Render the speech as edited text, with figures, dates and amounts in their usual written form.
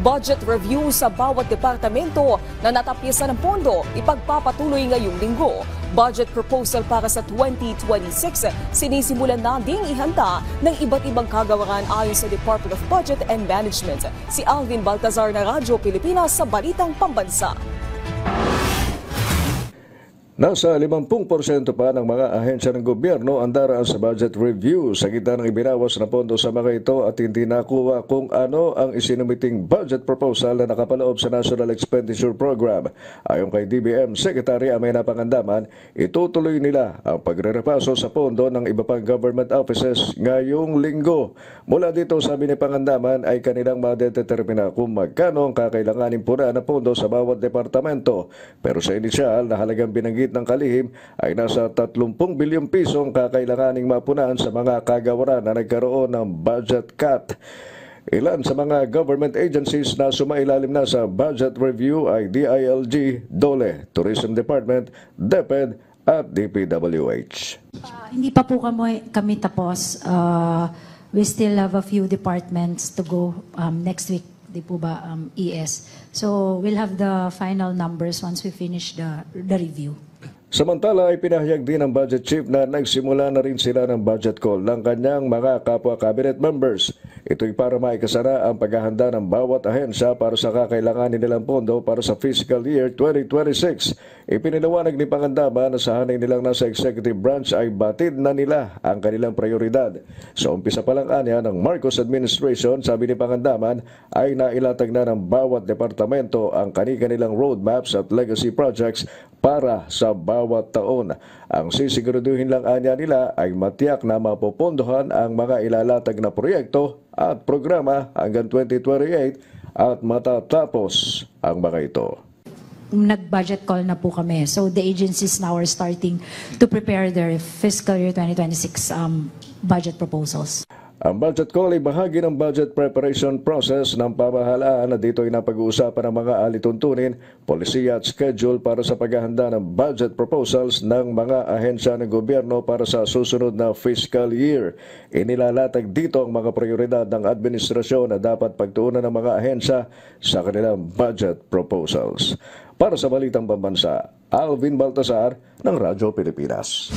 Budget review sa bawat departamento na natapisan ng pondo ipagpapatuloy ngayong linggo. Budget proposal para sa 2026 sinisimulan na ding ihanda ng iba't ibang kagawaran ayon sa Department of Budget and Management. Si Alvin Baltazar na Radyo Pilipinas sa Balitang Pambansa. Nasa 50% pa ng mga ahensya ng gobyerno ang daraan sa budget review sa gitna ng ibinawas na pondo sa mga ito at hindi nakuha kung ano ang isinumiting budget proposal na nakapaloob sa National Expenditure Program. Ayon kay DBM Secretary Amenah Pangandaman, itutuloy nila ang pagrerepaso sa pondo ng iba pang government offices ngayong linggo. Mula dito, sabi ni Pangandaman, ay kanilang madedetermina kung magkano ang kakailanganin puna na pondo sa bawat departamento. Pero sa inisyal na halagang binanggit ng kalihim ay nasa 30 bilyong pisong kakailanganing mapunahan sa mga kagawaran na nagkaroon ng budget cut. Ilan sa mga government agencies na sumailalim na sa budget review ay DILG, DOLE, Tourism Department, DepEd at DPWH. Hindi pa po kami tapos. We still have a few departments to go next week. Di po ba ES? So we'll have the final numbers once we finish the review. Samantala ay pinahayag din ng budget chief na nagsimula na rin sila ng budget call ng kanyang mga kapwa cabinet members. Ito'y para maikasara ang paghahanda ng bawat ahensya para sa kakailanganin nilang pondo para sa fiscal year 2026. Ipiniliwanag ni Pangandaman na sa hanay nilang nasa executive branch ay batid na nila ang kanilang prioridad. Sa umpisa pa lang anya ng Marcos administration, sabi ni Pangandaman, ay nailatag na ng bawat departamento ang kani-kanilang roadmaps at legacy projects para sa bawat taon. Ang sisiguraduhin lang anya nila ay matiyak na mapopondohan ang mga ilalatag na proyekto at programa hanggang 2028 at matatapos ang mga ito. Nag-budget call na po kami. So the agencies now are starting to prepare their fiscal year 2026 budget proposals. Ang budget call ay bahagi ng budget preparation process ng pamahalaan na dito ay napag-uusapan ng mga alituntunin, polisiya at schedule para sa paghahanda ng budget proposals ng mga ahensya ng gobyerno para sa susunod na fiscal year. Inilalatag dito ang mga prioridad ng administrasyon na dapat pagtuunan ng mga ahensya sa kanilang budget proposals. Para sa Balitang Pambansa, Alvin Baltazar ng Radyo Pilipinas.